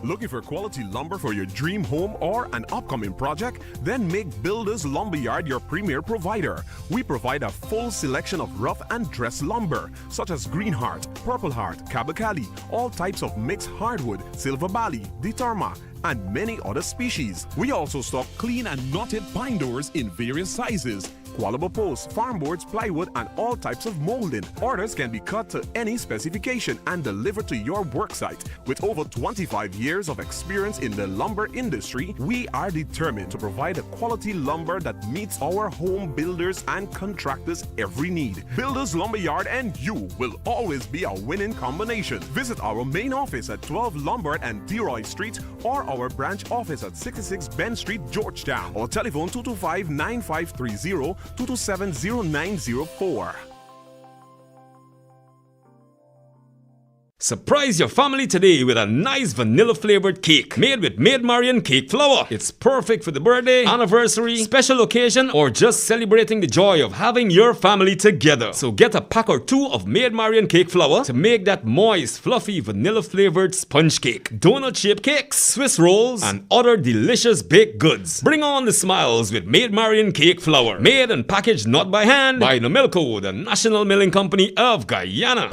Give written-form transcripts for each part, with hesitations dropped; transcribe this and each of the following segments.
Looking for quality lumber for your dream home or an upcoming project? Then make Builders Lumberyard your premier provider. We provide a full selection of rough and dress lumber, such as Green Heart, Purple Heart, Kabakali, all types of mixed hardwood, Silver Bali, Ditarma, and many other species. We also stock clean and knotted pine doors in various sizes, Qualable posts, farm boards, plywood, and all types of molding. Orders can be cut to any specification and delivered to your worksite. With over 25 years of experience in the lumber industry, we are determined to provide a quality lumber that meets our home builders and contractors' every need. Builders Lumberyard and you will always be a winning combination. Visit our main office at 12 Lombard and Deroy Street or our branch office at 66 Ben Street, Georgetown, or telephone 225-9530 227-0904. Surprise your family today with a nice vanilla-flavored cake made with Maid Marian cake flour. It's perfect for the birthday, anniversary, special occasion, or just celebrating the joy of having your family together. So get a pack or two of Maid Marian cake flour to make that moist, fluffy, vanilla-flavored sponge cake, donut-shaped cakes, Swiss rolls, and other delicious baked goods. Bring on the smiles with Maid Marian cake flour. Made and packaged not by hand by Nomilco, the National Milling Company of Guyana.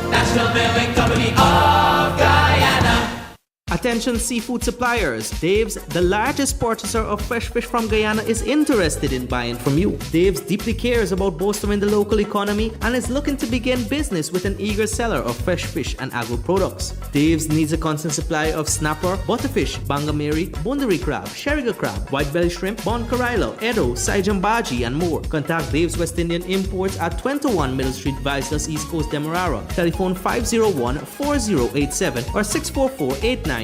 National Milling Company of Guyana. Attention seafood suppliers. Dave's, the largest purchaser of fresh fish from Guyana, is interested in buying from you. Dave's deeply cares about bolstering the local economy and is looking to begin business with an eager seller of fresh fish and agro products. Dave's needs a constant supply of snapper, butterfish, bangameri, bundari crab, sheriga crab, white belly shrimp, bon carilo, edo, saijambaji, and more. Contact Dave's West Indian Imports at 21 Middle Street, Viceless, East Coast, Demerara. Telephone 501-4087 or 644-8999.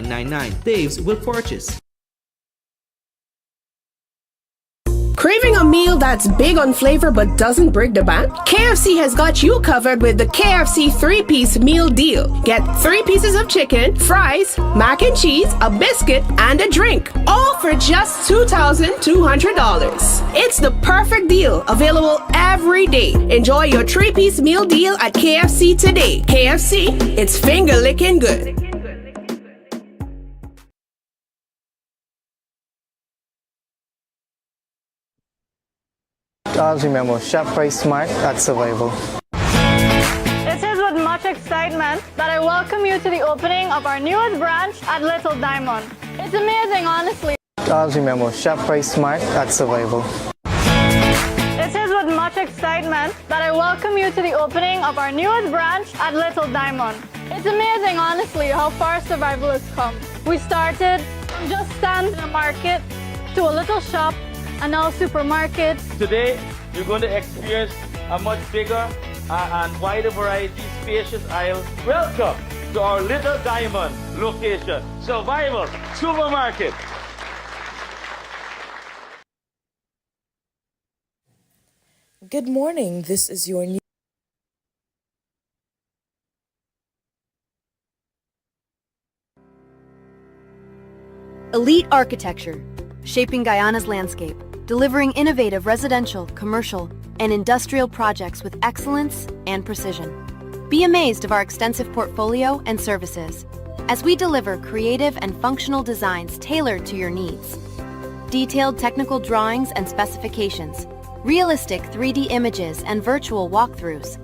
Dave's will purchase. Craving a meal that's big on flavor but doesn't break the bank? KFC has got you covered with the KFC 3-piece meal deal. Get 3 pieces of chicken, fries, mac and cheese, a biscuit, and a drink, all for just $2,200. It's the perfect deal, available every day. Enjoy your 3-piece meal deal at KFC today. KFC, it's finger licking good. Always remember, shop price smart at survival. It is with much excitement that I welcome you to the opening of our newest branch at Little Diamond. It's amazing, honestly. Always remember, shop price smart at survival. It is with much excitement that I welcome you to the opening of our newest branch at Little Diamond. It's amazing, honestly, how far survival has come. We started from just stands in a market to a little shop and now supermarket. Today, you're going to experience a much bigger and wider variety, spacious aisle. Welcome to our Little Diamond location, Survival Supermarket. Good morning, this is your new Elite Architecture, shaping Guyana's landscape, delivering innovative residential, commercial, and industrial projects with excellence and precision. Be amazed of our extensive portfolio and services as we deliver creative and functional designs tailored to your needs. Detailed technical drawings and specifications, realistic 3D images and virtual walkthroughs,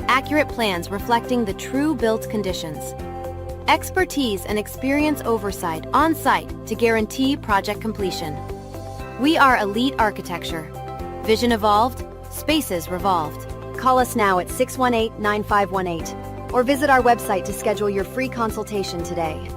accurate plans reflecting the true built conditions, expertise and experience oversight on-site to guarantee project completion. We are Elite Architecture. Vision evolved, spaces revolved. Call us now at 618-9518 or visit our website to schedule your free consultation today.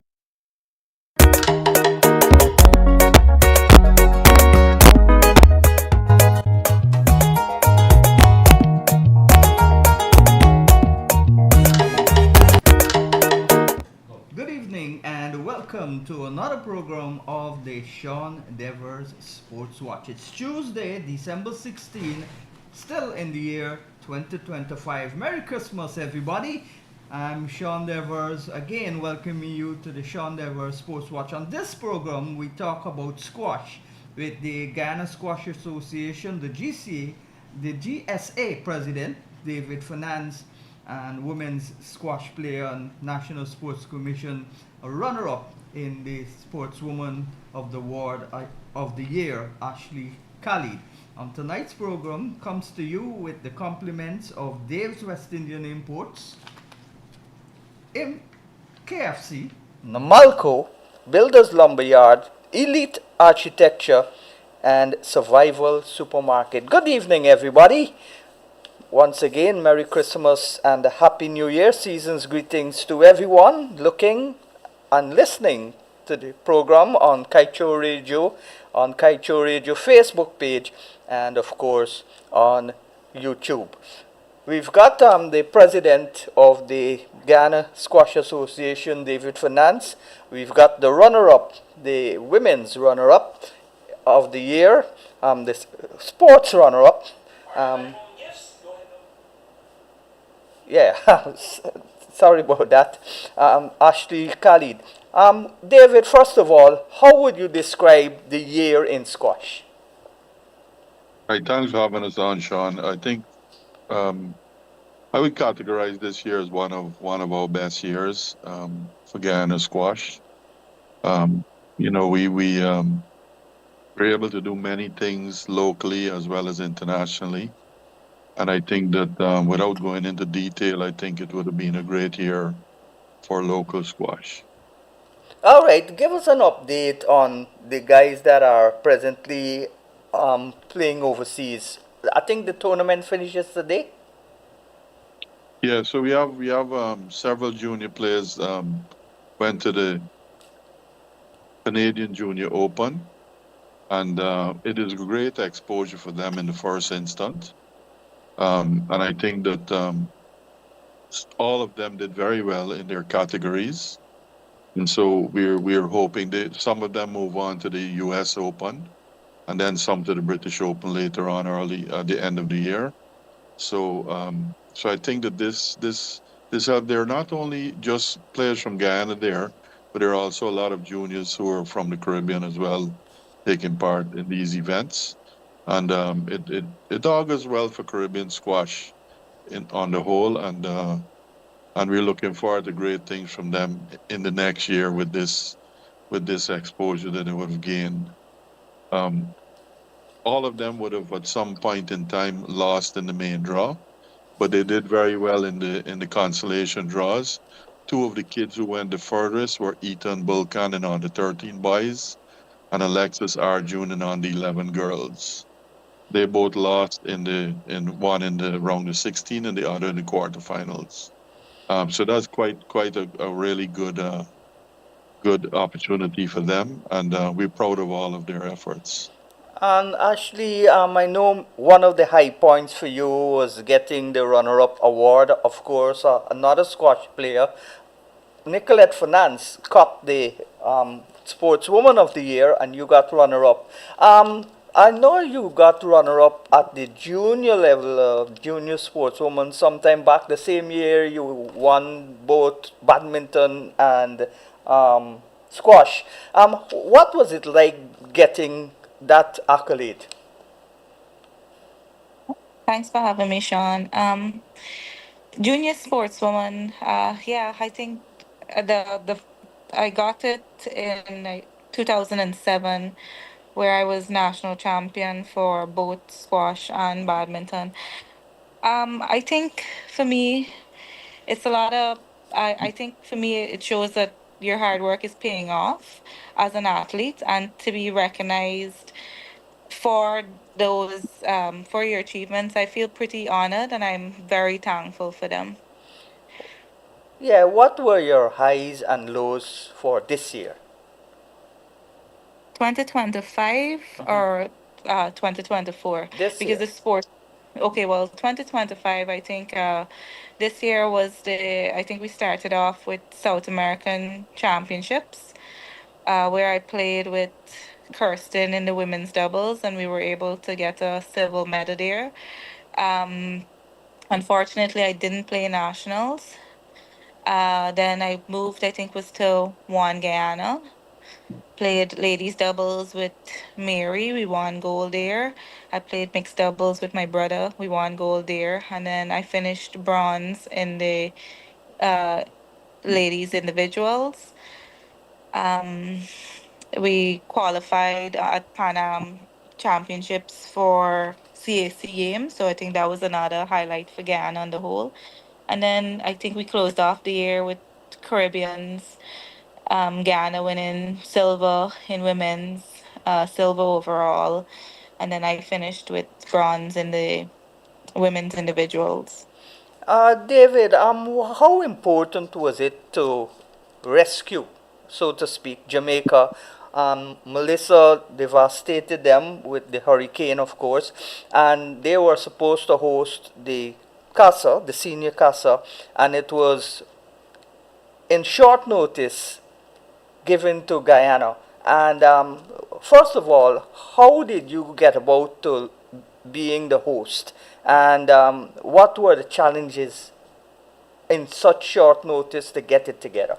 Welcome to another program of the Sean Devers Sports Watch. It's Tuesday, December 16, still in the year 2025. Merry Christmas, everybody. I'm Sean Devers, again welcoming you to the Sean Devers Sports Watch. On this program, we talk about squash with the Guyana Squash Association, the GSA President, David Fernandes, and women's squash player and National Sports Commission runner-up in the Sportswoman of the of the Year, Ashley Khalid. Tonight's program comes to you with the compliments of Dave's West Indian Imports, KFC, Namalco, Builders Lumberyard, Elite Architecture, and Survival Supermarket. Good evening, everybody. Once again, Merry Christmas and a Happy New Year. Season's greetings to everyone looking and listening to the program on Kaieteur Radio, on Kaieteur Radio Facebook page, and of course on YouTube. We've got the president of the Guyana Squash Association, David Finance. We've got the runner-up, the women's runner-up of the year, the sports runner-up. Yeah, sorry about that. Ashley Khalid. David, first of all, how would you describe the year in squash? Right, thanks for having us on, Sean. I think I would categorize this year as one of our best years for Guyana squash. We were able to do many things locally as well as internationally, and I think that without going into detail, I think it would have been a great year for local squash. All right, give us an update on the guys that are presently playing overseas. I think the tournament finishes today. Yeah, so we have several junior players went to the Canadian Junior Open, and it is great exposure for them in the first instance. And I think that all of them did very well in their categories, and so we're hoping that some of them move on to the U.S. Open, and then some to the British Open later on, early at the end of the year. So I think that this they're not only just players from Guyana there, but there are also a lot of juniors who are from the Caribbean as well, taking part in these events, and it augurs well for Caribbean squash on the whole, and we're looking forward to great things from them in the next year with this exposure that they would have gained. All of them would have at some point in time lost in the main draw, but they did very well in the consolation draws. Two of the kids who went the furthest were Ethan Bulkanen on the 13 boys and Alexis Arjun on the 11 girls. They both lost in one in the round of 16 and the other in the quarterfinals. So that's quite a really good opportunity for them, and we're proud of all of their efforts. And Ashley, I know one of the high points for you was getting the runner-up award. Of course, another squash player, Nicolette Finance, got the Sportswoman of the Year, and you got runner-up. I know you got runner-up at the junior level, junior sportswoman, sometime back the same year. You won both badminton and squash. What was it like getting that accolade? Thanks for having me, Sean. Junior sportswoman. Yeah, I think the I got it in 2007, where I was national champion for both squash and badminton. I think for me, it's a lot of. I think for me, it shows that your hard work is paying off as an athlete, and to be recognized for those for your achievements, I feel pretty honored, and I'm very thankful for them. Yeah, what were your highs and lows for this year? 2025 or 2024? This Because year. the sport. Okay, well, 2025, I think this year was I think we started off with South American Championships, where I played with Kirsten in the women's doubles, and we were able to get a silver medal there. Um, Unfortunately, I didn't play nationals. Then I moved, I think, was to One Guyana. Played ladies doubles with Mary. We won gold there. I played mixed doubles with my brother. We won gold there. And then I finished bronze in the uh, ladies individuals. Um, we qualified at Pan Am Championships for CAC Games. So I think that was another highlight for Guyana on the whole. And then I think we closed off the year with Caribbeans, Guyana winning silver in women's, silver overall. And then I finished with bronze in the women's individuals. David, how important was it to rescue, so to speak, Jamaica? Melissa devastated them with the hurricane, of course, and they were supposed to host the CASA, the senior CASA, and it was in short notice given to Guyana. And first of all, how did you get about to being the host? And what were the challenges in such short notice to get it together?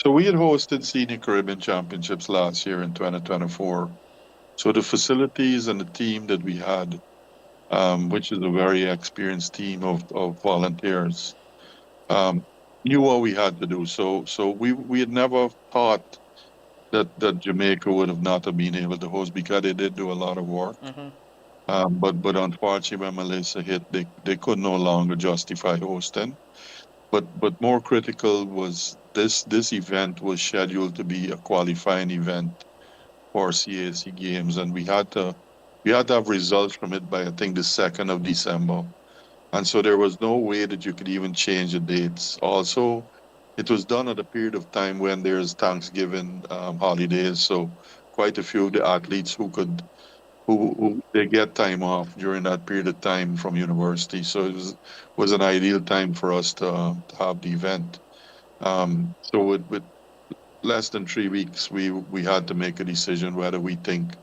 So we had hosted Senior Caribbean Championships last year in 2024. So the facilities and the team that we had, which is a very experienced team of volunteers, um, knew what we had to do. So we had never thought that Jamaica would have not have been able to host because they did do a lot of work. But unfortunately, when Malaysia hit, they could no longer justify hosting. But more critical was this event was scheduled to be a qualifying event for CAC games, and we had to have results from it by I think the 2nd of December. And so there was no way that you could even change the dates. Also, it was done at a period of time when there's Thanksgiving holidays, so quite a few of the athletes who they get time off during that period of time from university. So it was an ideal time for us to have the event. So with less than 3 weeks, we had to make a decision whether we think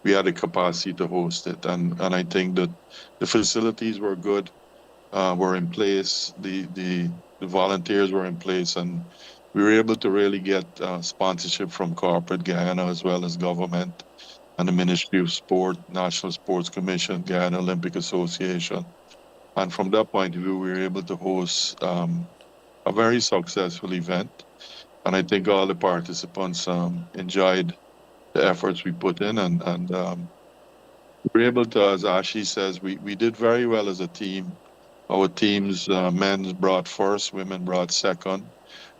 we had the capacity to host it, and I think that the facilities were in place, the volunteers were in place, and we were able to really get sponsorship from corporate Guyana as well as government and the Ministry of Sport, National Sports Commission, Guyana Olympic Association. And from that point of view, we were able to host a very successful event. And I think all the participants enjoyed the efforts we put in, and we were able to, as Ashi says, we did very well as a team. Our teams, men's brought first, women brought second,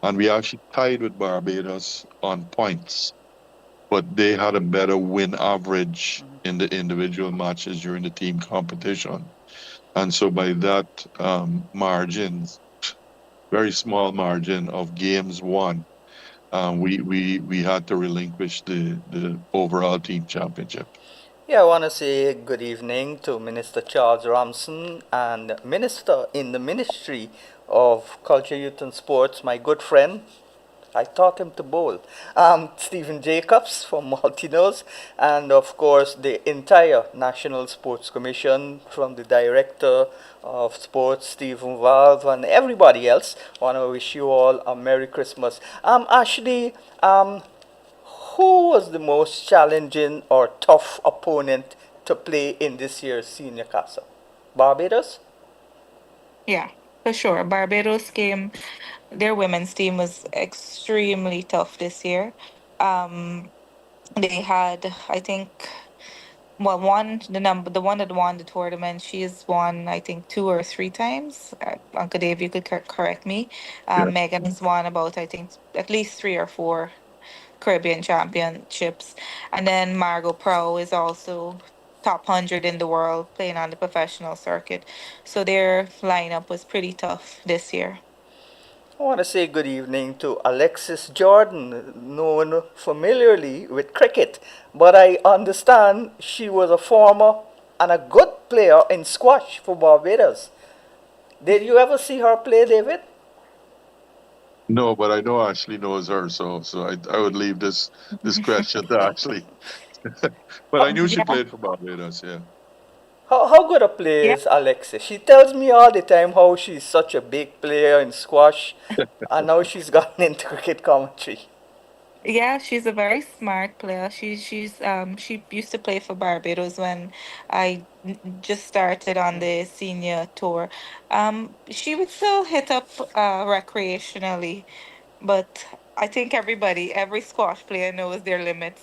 and we actually tied with Barbados on points, but they had a better win average in the individual matches during the team competition. And so by that margin, very small margin of games won, we had to relinquish the overall team championship. Yeah, I want to say good evening to Minister Charles Ramson and Minister in the Ministry of Culture, Youth and Sports, my good friend. I taught him to bowl. Stephen Jacobs from Maltinos, and of course the entire National Sports Commission, from the Director of Sports, Stephen Valve, and everybody else. I want to wish you all a Merry Christmas. Ashley, who was the most challenging or tough opponent to play in this year's Senior CASA? Barbados? Yeah, for sure. Barbados came, their women's team was extremely tough this year. Um, they had, I think, well, the one that won the tournament, she's won, I think, 2 or 3 times. Uncle Dave, you could correct me. Yeah. Megan has won about, I think, at least 3 or 4 Caribbean championships. And then Margot Prow is also top 100 in the world playing on the professional circuit. So their lineup was pretty tough this year. I want to say good evening to Alexis Jordan, known familiarly with cricket, but I understand she was a former and a good player in squash for Barbados. Did you ever see her play, David? No, but I know Ashley knows her, so I would leave this question to Ashley. But I knew she Yeah. played for Barbados, yeah. How good a player Yeah. is Alexis? She tells me all the time how she's such a big player in squash, and now she's gotten into cricket commentary. Yeah, she's a very smart player. She used to play for Barbados when just started on the senior tour. She would still hit up recreationally, but I think every squash player knows their limits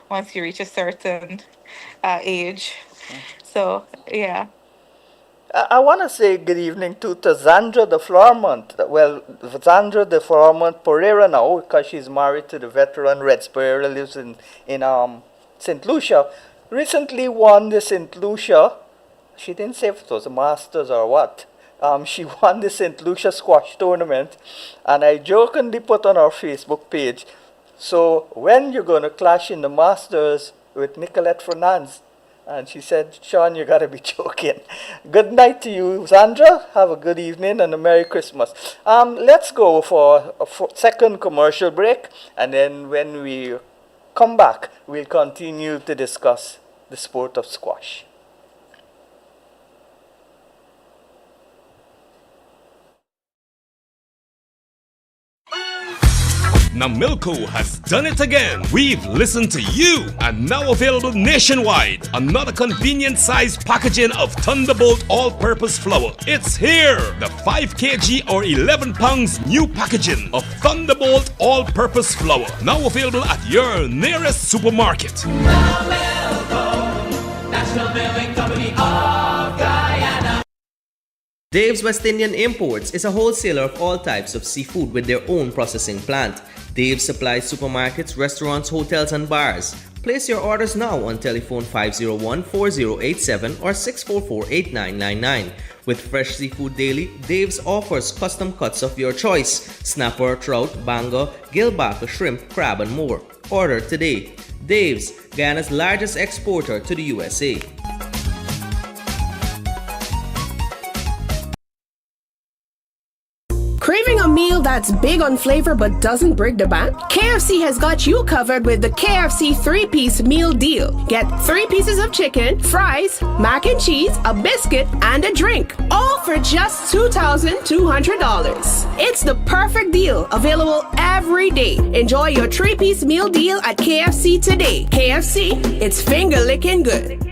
once you reach a certain age. So yeah. I want to say good evening to Zandra de Flormont. Well, Zandra de Flormont Pereira now, because she's married to the veteran Red Pereira, lives in St. Lucia. Recently won the St. Lucia. She didn't say if it was a Masters or what. She won the St. Lucia squash tournament, and I jokingly put on our Facebook page, so when you're going to clash in the Masters with Nicolette Fernandez? And she said, Sean, you gotta be joking. Good night to you, Sandra. Have a good evening and a Merry Christmas. Let's go for a second commercial break, and then when we come back, we'll continue to discuss the sport of squash. Now Milko has done it again. We've listened to you and now available nationwide. Another convenient size packaging of Thunderbolt all-purpose flour. It's here. The 5 kg or 11 pounds new packaging of Thunderbolt all-purpose flour. Now available at your nearest supermarket. National Milling Company of Guyana. Dave's West Indian Imports is a wholesaler of all types of seafood with their own processing plant. Dave supplies supermarkets, restaurants, hotels, and bars. Place your orders now on telephone 501-4087 or 644-8999. With fresh seafood daily, Dave's offers custom cuts of your choice: snapper, trout, banger, gillback, shrimp, crab, and more. Order today. Dave's, Guyana's largest exporter to the USA. Craving a meal that's big on flavor but doesn't break the bank? KFC has got you covered with the KFC 3-piece meal deal. Get 3 pieces of chicken, fries, mac and cheese, a biscuit, and a drink. All for just $2,200. It's the perfect deal, available every day. Enjoy your 3-piece meal deal at KFC today. KFC, it's finger-licking good.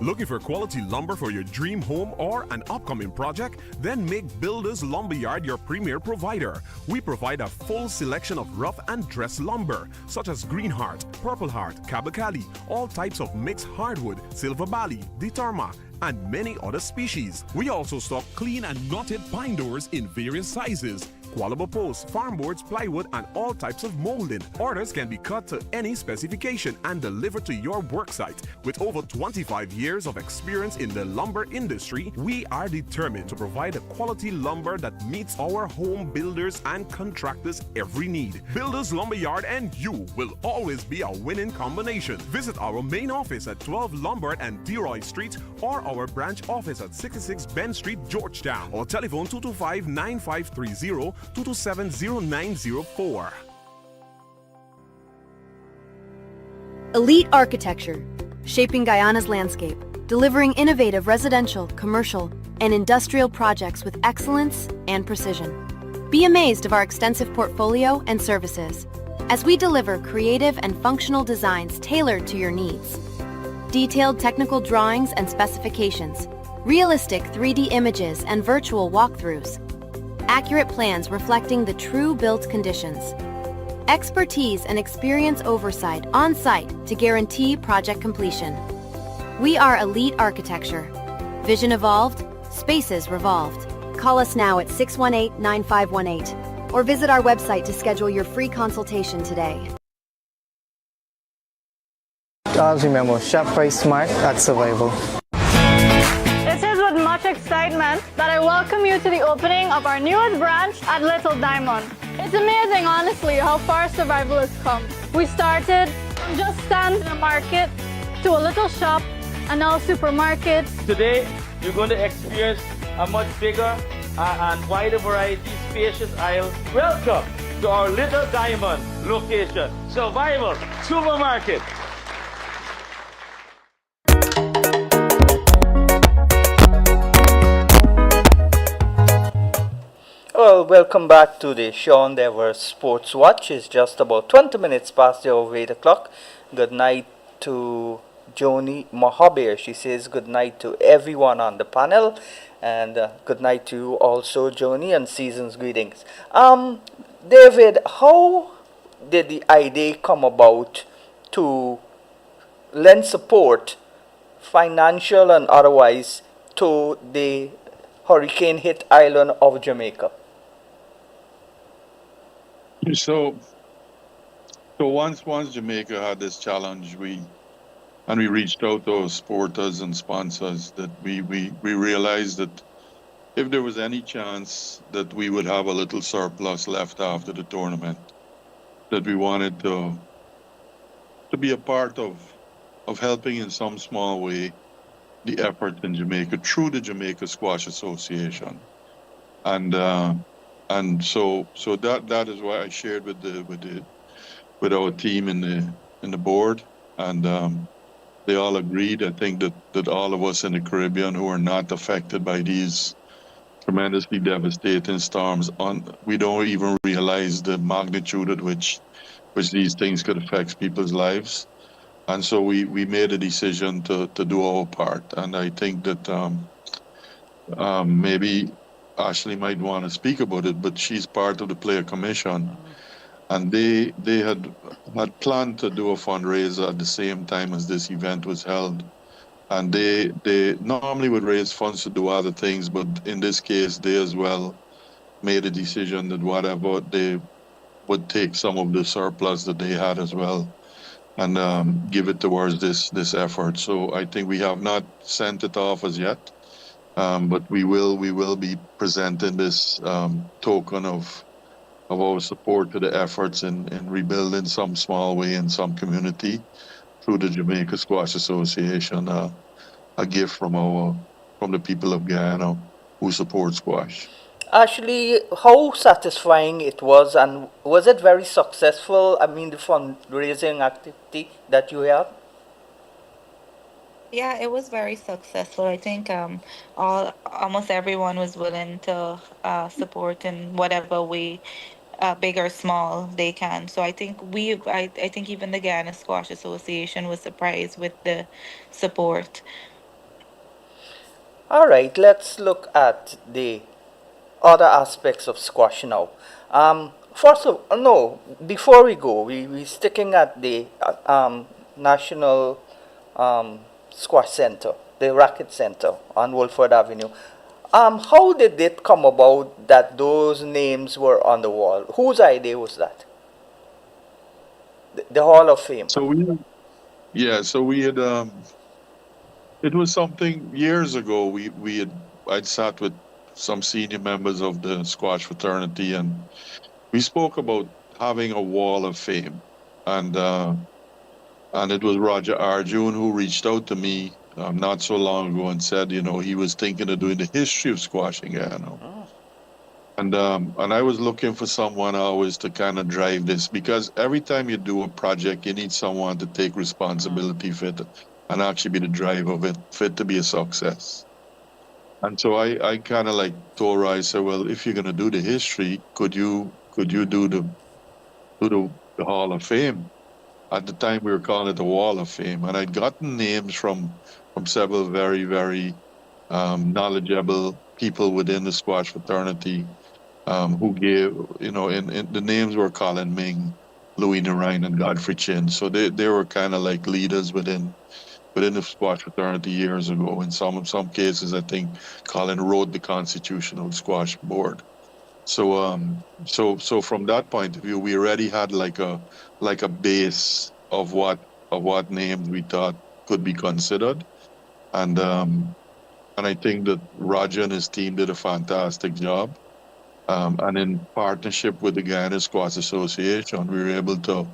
Looking for quality lumber for your dream home or an upcoming project? Then make Builders Lumberyard your premier provider. We provide a full selection of rough and dress lumber, such as Green Heart, Purple Heart, Kabakali, all types of mixed hardwood, Silver Bali, Ditarma, and many other species. We also stock clean and knotted pine doors in various sizes, Qualable posts, farm boards, plywood, and all types of molding. Orders can be cut to any specification and delivered to your worksite. With over 25 years of experience in the lumber industry, we are determined to provide a quality lumber that meets our home builders and contractors' every need. Builders Lumberyard and you will always be a winning combination. Visit our main office at 12 Lombard and Deroy Street or our branch office at 66 Ben Street, Georgetown, or telephone 225-9530 227-0904. Elite architecture, shaping Guyana's landscape, delivering innovative residential, commercial, and industrial projects with excellence and precision. Be amazed of our extensive portfolio and services as we deliver creative and functional designs tailored to your needs. Detailed technical drawings and specifications, realistic 3D images and virtual walkthroughs, accurate plans reflecting the true built conditions, expertise and experience oversight on-site to guarantee project completion. We are Elite Architecture. Vision evolved, spaces revolved. Call us now at 618-9518 or visit our website to schedule your free consultation today. Always remember, shop price smart at survival. It is with much excitement that I welcome you to the opening of our newest branch at Little Diamond. It's amazing, honestly, how far survival has come. We started from just stands in a market to a little shop and now supermarket. Today, you're going to experience a much bigger and wider variety, spacious aisle. Welcome to our Little Diamond location, Survival Supermarket. Well, welcome back to the Sean Dever Sports Watch. It's just about 20 minutes past the hour of 8 o'clock. Good night to Joni Mohabir. She says good night to everyone on the panel. And good night to you also, Joni, and season's greetings. David, how did the idea come about to lend support, financial and otherwise, to the hurricane hit island of Jamaica? So, so once Jamaica had this challenge, we reached out to our supporters and sponsors that we realized that if there was any chance that we would have a little surplus left after the tournament, that we wanted to be a part of helping in some small way the effort in Jamaica through the Jamaica Squash Association, and so that is why I shared with our team in the board, and they all agreed. I think that all of us in the Caribbean who are not affected by these tremendously devastating storms, we don't even realize the magnitude at which these things could affect people's lives. And so we made a decision to do our part. And I think that maybe Ashley might want to speak about it, but she's part of the player commission, and they had planned to do a fundraiser at the same time as this event was held. And they normally would raise funds to do other things, but in this case, they as well made a decision that whatever they would take some of the surplus that they had as well and give it towards this effort. So I think we have not sent it off as yet, but we will be presenting this token of our support to the efforts in rebuilding some small way in some community through the Jamaica Squash Association, a gift from the people of Guyana who support squash. Actually, how satisfying it was, and was it very successful? I mean, the fundraising activity that you had? Yeah, it was very successful. I think almost everyone was willing to support in whatever way, big or small, they can. So I think I think even the Guyana Squash Association was surprised with the support. All right, let's look at the other aspects of squash now. First of no, before we go, we sticking at the National Squash Center, the Racket Center on Wolford Avenue. How did it come about that those names were on the wall? Whose idea was that? The Hall of Fame. So we had it was something years ago. I'd sat with some senior members of the squash fraternity, and we spoke about having a wall of fame, and it was Roger Arjun who reached out to me not so long ago and said, he was thinking of doing the history of squashing Guyana. And I was looking for someone always to kind of drive this, because every time you do a project, you need someone to take responsibility for it and actually be the driver of it, for it to be a success. And so I kind of like told her, I said, well, if you're gonna do the history, could you do the Hall of Fame? At the time, we were calling it the Wall of Fame, and I'd gotten names from several very, very knowledgeable people within the squash fraternity who gave, in the names were Colin Ming, Louis Narine, and Godfrey Chin. So they were kind of like leaders within the squash fraternity years ago. In some cases, I think Colin wrote the Constitutional Squash Board. So so from that point of view, we already had like a base of what names we thought could be considered, and I think that Roger and his team did a fantastic job. And in partnership with the Guyana Squash Association, we were able to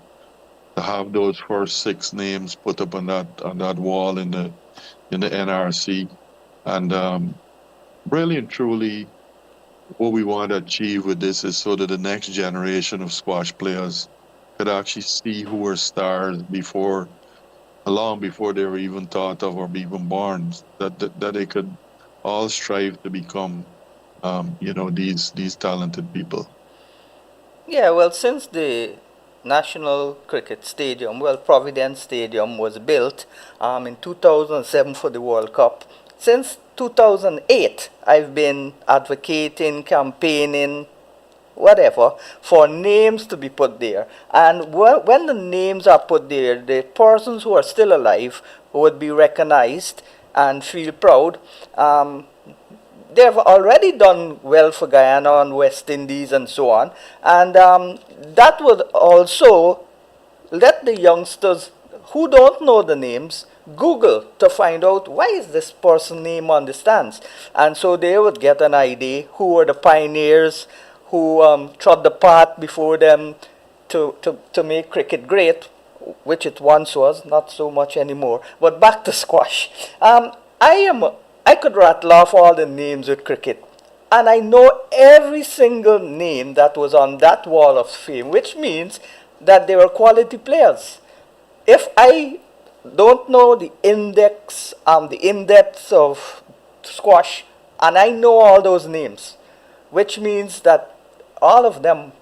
have those first 6 names put up on that wall in the NRC, and really and truly, what we want to achieve with this is so that the next generation of squash players could actually see who were stars long before they were even thought of or even born, that they could all strive to become these talented people. Yeah, well, since the National Cricket Stadium, well, Providence Stadium was built in 2007 for the World Cup. Since 2008, I've been advocating, campaigning, whatever, for names to be put there. And when the names are put there, the persons who are still alive would be recognized and feel proud. They've already done well for Guyana and West Indies and so on. And that would also let the youngsters who don't know the names Google to find out why is this person name on the stands. And so they would get an idea who were the pioneers, who trod the path before them to make cricket great, which it once was, not so much anymore. But back to squash. I could rattle off all the names with cricket, and I know every single name that was on that wall of fame, which means that they were quality players. If I don't know the the in-depth of squash, and I know all those names, which means that all of them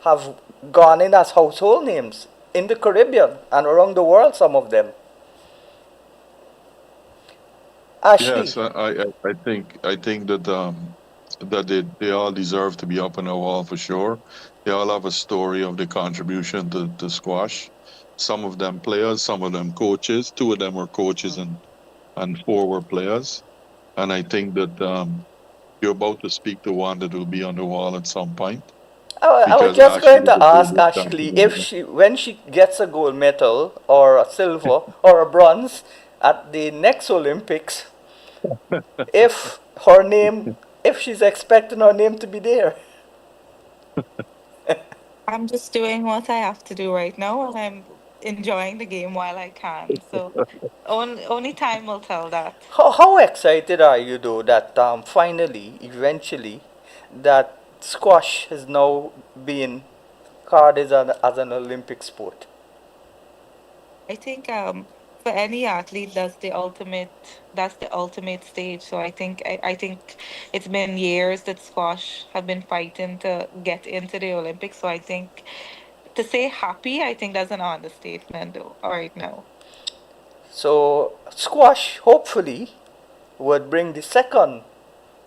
have gone in as household names in the Caribbean and around the world, some of them. Ashley. Yes, I think that they all deserve to be up on the wall for sure. They all have a story of their contribution to squash. Some of them players, some of them coaches. Two of them were coaches and four were players. And I think that you're about to speak to one that will be on the wall at some point. I was Because just going Ashley to is a ask great Ashley if champion. when she gets a gold medal or a silver or a bronze at the next Olympics, if her name, if she's expecting her name to be there. I'm just doing what I have to do right now, and I'm enjoying the game while I can. So only time will tell that. How excited are you though that finally, eventually, that squash has now been carded as an Olympic sport? I think for any athlete that's the ultimate stage. So I think it's been years that squash have been fighting to get into the Olympics. So I think to say happy, I think that's an understatement though, right now. So squash hopefully would bring the second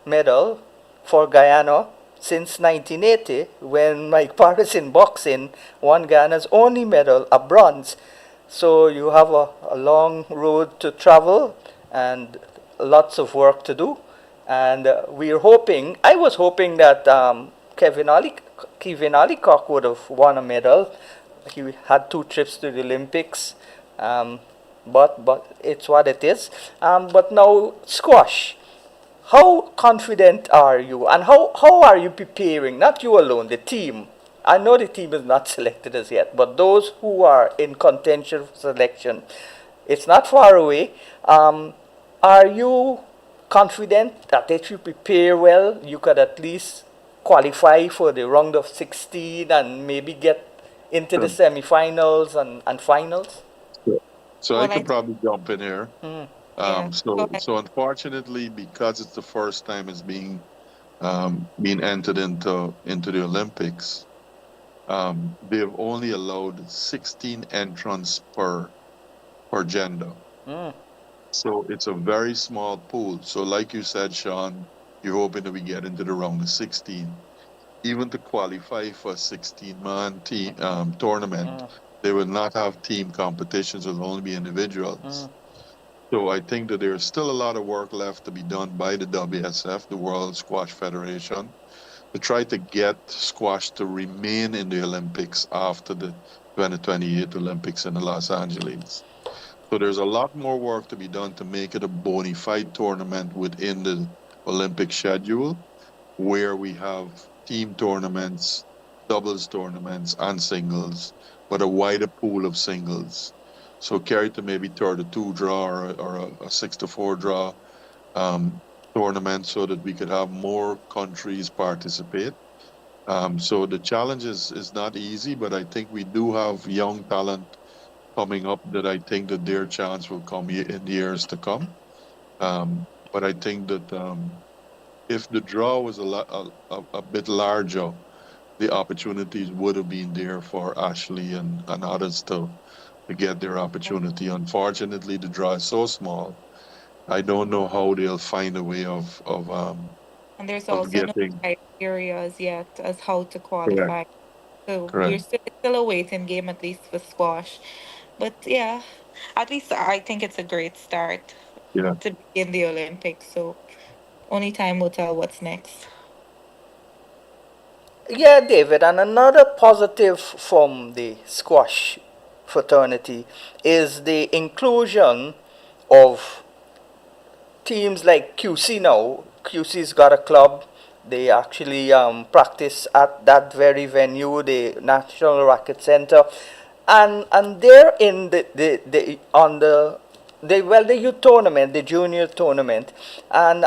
medal for Guyana since 1980 when Mike Paris in boxing won Guyana's only medal, a bronze. So you have a long road to travel and lots of work to do. And we're hoping, I was hoping that Kevin Allicock would have won a medal. He had 2 trips to the Olympics. But it's what it is. But now squash. How confident are you, and how are you preparing? Not you alone, the team. I know the team is not selected as yet, but those who are in contention for selection, it's not far away. Are you confident that if you prepare well, you could at least qualify for the round of 16 and maybe get into the semifinals and finals? So I Well, could probably jump in here. Mm. yeah. Go ahead. So unfortunately, because it's the first time it's being entered into the Olympics, they've only allowed 16 entrants per gender. Mm. So it's a very small pool. So like you said, Sean, you're hoping that we get into the round of 16. Even to qualify for a 16-man team tournament, they will not have team competitions. It'll only be individuals. So I think that there's still a lot of work left to be done by the WSF, the World Squash Federation, to try to get squash to remain in the Olympics after the 2028 Olympics in Los Angeles. So there's a lot more work to be done to make it a bona fide tournament within the Olympic schedule, where we have team tournaments, doubles tournaments, and singles, but a wider pool of singles. So carry to maybe 32 draw or a 6-4 draw tournament so that we could have more countries participate. So the challenge is not easy, but I think we do have young talent coming up that I think that their chance will come in years to come. But I think that if the draw was a bit larger, the opportunities would have been there for Ashley and others to get their opportunity. Unfortunately, the draw is so small. I don't know how they'll find a way And there's of also no getting criteria yet as how to correct. qualify. So we're Correct. still a waiting game, at least for squash. But yeah, at least I think it's a great start Yeah. to begin the Olympics. So only time will tell what's next. Yeah, David, and another positive from the squash fraternity is the inclusion of teams like QC now. QC's got a club. They actually practice at that very venue, the National Racket Center, and they're in the on the youth tournament, the junior tournament, and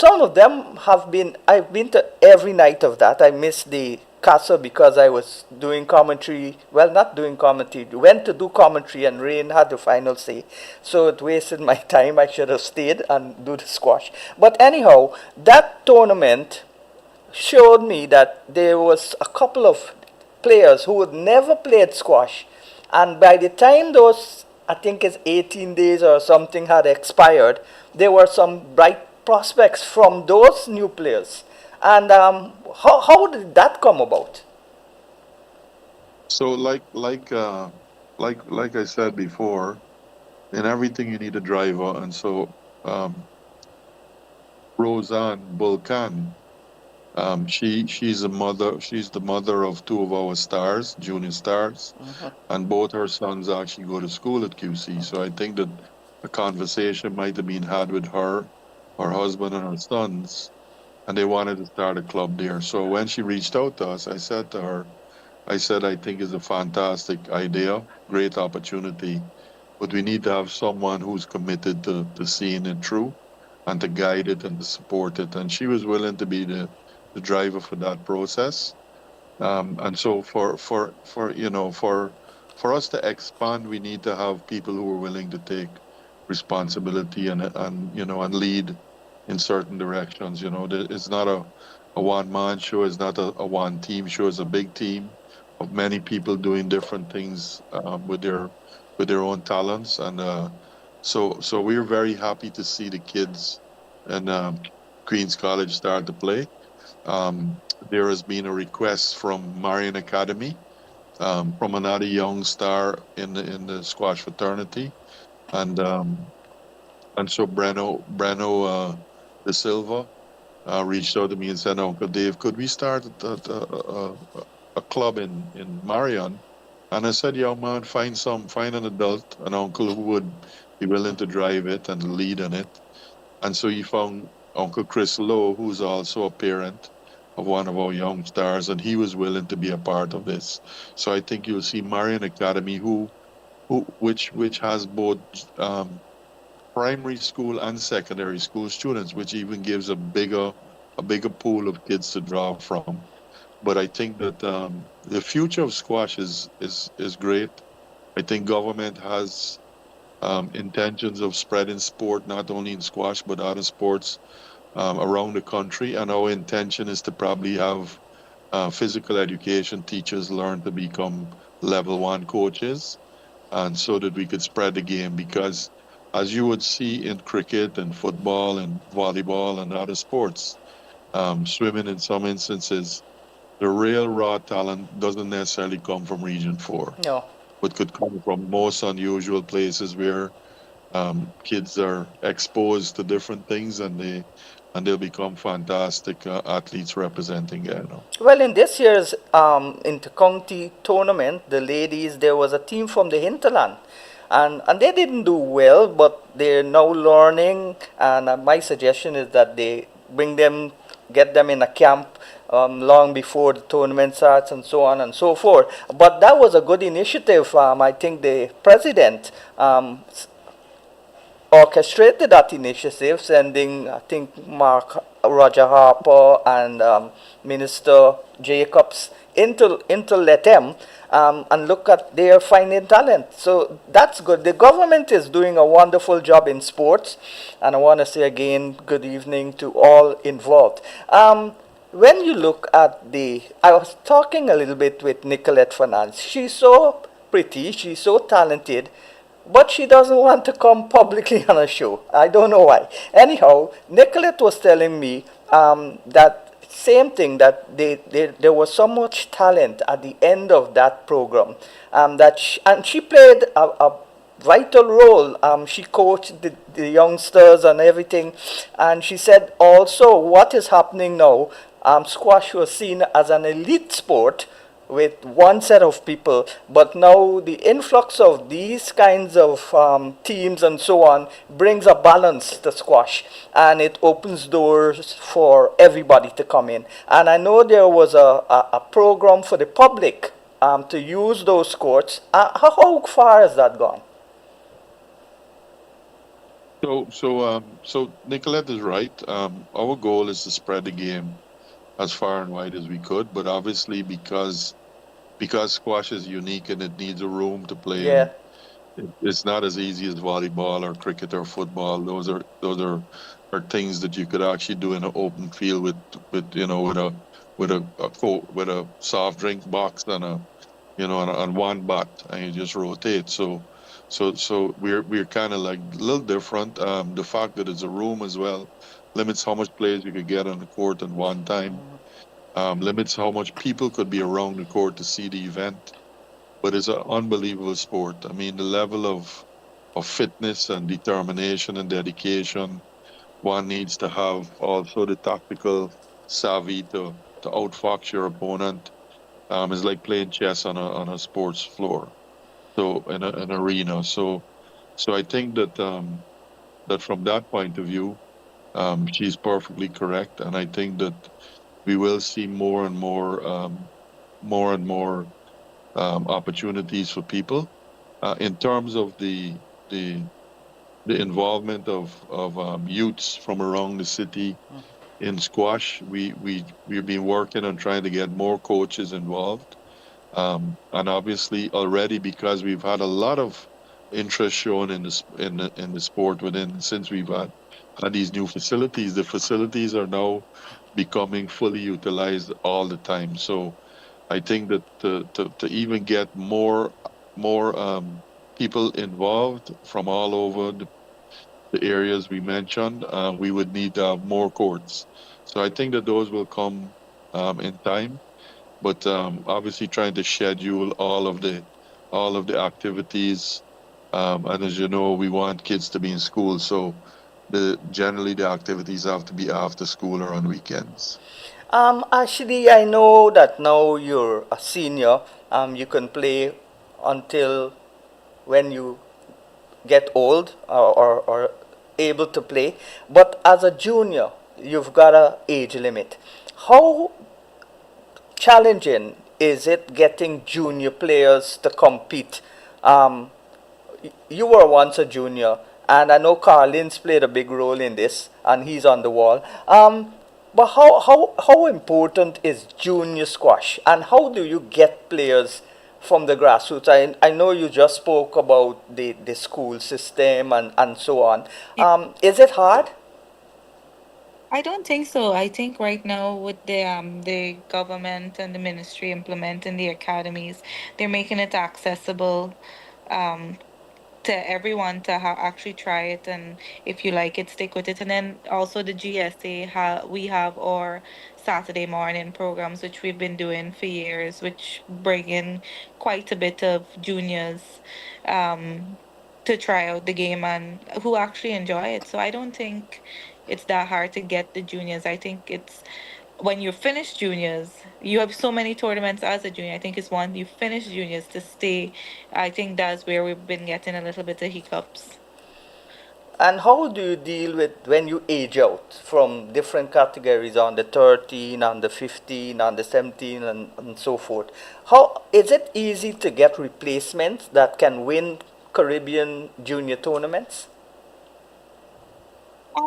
some of them have been. I've been to every night of that. I missed the castle because I was doing commentary. Well, not doing commentary. Went to do commentary, and Rain had the final say, so it wasted my time. I should have stayed and do the squash. But anyhow, that tournament showed me that there was a couple of players who had never played squash, and by the time those, I think it's 18 days or something, had expired, there were some bright prospects from those new players. And how did that come about? So like I said before, in everything you need a driver, and so Roseanne Bulkan, she's the mother of two of our stars, junior stars, and both her sons actually go to school at QC. So I think that a conversation might have been had with her husband, and her sons, and they wanted to start a club there. So when she reached out to us, I said to her, I said, I think it's a fantastic idea, great opportunity, but we need to have someone who's committed to seeing it through and to guide it and to support it. And she was willing to be the driver for that process. And so for us to expand, we need to have people who are willing to take responsibility and lead in certain directions. It's not a one man show. It's not a one team show. It's a big team of many people doing different things with their own talents. And so we're very happy to see the kids and Queens College start to play. There has been a request from Marion Academy, from another young star in the squash fraternity, and so Breno De Silva reached out to me and said, "Uncle Dave, could we start a club in Marion?" And I said, "Young man, find an adult, an uncle who would be willing to drive it and lead on it." And so he found Uncle Chris Lowe, who's also a parent of one of our young stars, and he was willing to be a part of this. So I think you'll see Marion Academy, which has both primary school and secondary school students, which even gives a bigger pool of kids to draw from. But I think that the future of squash is great. I think government has intentions of spreading sport not only in squash but other sports around the country, and our intention is to probably have physical education teachers learn to become level 1 coaches, and so that we could spread the game. Because as you would see in cricket and football and volleyball and other sports, swimming in some instances, the real raw talent doesn't necessarily come from Region 4. No. But could come from most unusual places where kids are exposed to different things, and they'll become fantastic athletes representing Guyana. Well, in this year's inter-county tournament, the ladies, there was a team from the hinterland. And they didn't do well, but they're now learning. And my suggestion is that they get them in a camp long before the tournament starts, and so on and so forth. But that was a good initiative. I think the president orchestrated that initiative, sending, I think, Roger Harper and Minister Jacobs into Letem. and look at their finding talent. So that's good. The government is doing a wonderful job in sports, and I want to say again, good evening to all involved. When you look at I was talking a little bit with Nicolette Fernandez. She's so pretty, she's so talented, but she doesn't want to come publicly on a show. I don't know why. Anyhow, Nicolette was telling me that same thing, that there was so much talent at the end of that program, and she played a vital role. She coached the youngsters and everything, and she said also what is happening now. Squash was seen as an elite sport with one set of people, but now the influx of these kinds of teams and so on brings a balance to squash, and it opens doors for everybody to come in. And I know there was a program for the public to use those courts. How far has that gone? So Nicolette is right. Our goal is to spread the game as far and wide as we could, but obviously because squash is unique and it needs a room to play in, Yeah. it's not as easy as volleyball or cricket or football. Those are things that you could actually do in an open field with with a soft drink box and on one bat, and you just rotate. So we're kind of like a little different. The fact that it's a room as well limits how much players you could get on the court at one time. Limits how much people could be around the court to see the event. But it's an unbelievable sport. I mean, the level of fitness and determination and dedication one needs to have, also the tactical savvy to outfox your opponent. Is like playing chess on a sports floor, so in an arena. So I think that from that point of view, she's perfectly correct, and I think that we will see more and more opportunities for people. In terms of the the involvement of youths from around the city in squash, we've been working on trying to get more coaches involved. And obviously already, because we've had a lot of interest shown in in the sport within, since we've had these new facilities. The facilities are now becoming fully utilized all the time. So I think that to even get more people involved from all over the areas we mentioned, we would need to have more courts. So I think that those will come in time, but obviously trying to schedule all of the activities. And as you know, we want kids to be in school, so generally the activities have to be after school or on weekends. Actually, I know that now you're a senior. You can play until when you get old, or able to play. But as a junior, you've got a age limit. How challenging is it getting junior players to compete? Um, you were once a junior, and I know Carlin's played a big role in this, and he's on the wall. But how important is junior squash, and how do you get players from the grassroots? I know you just spoke about the school system and so on. Is it hard? I don't think so. I think right now with the government and the ministry implementing the academies, they're making it accessible um, to everyone to actually try it, and if you like it, stick with it. And then also the GSA, we have our Saturday morning programs, which we've been doing for years, which bring in quite a bit of juniors um, to try out the game and who actually enjoy it. So I don't think it's that hard to get the juniors. I think it's when you finish juniors, you have so many tournaments as a junior. I think it's one you finish juniors to stay. I think that's where we've been getting a little bit of hiccups. And how do you deal with when you age out from different categories, on the 13, on the 15, on the 17, and so forth? How is it easy to get replacements that can win Caribbean junior tournaments?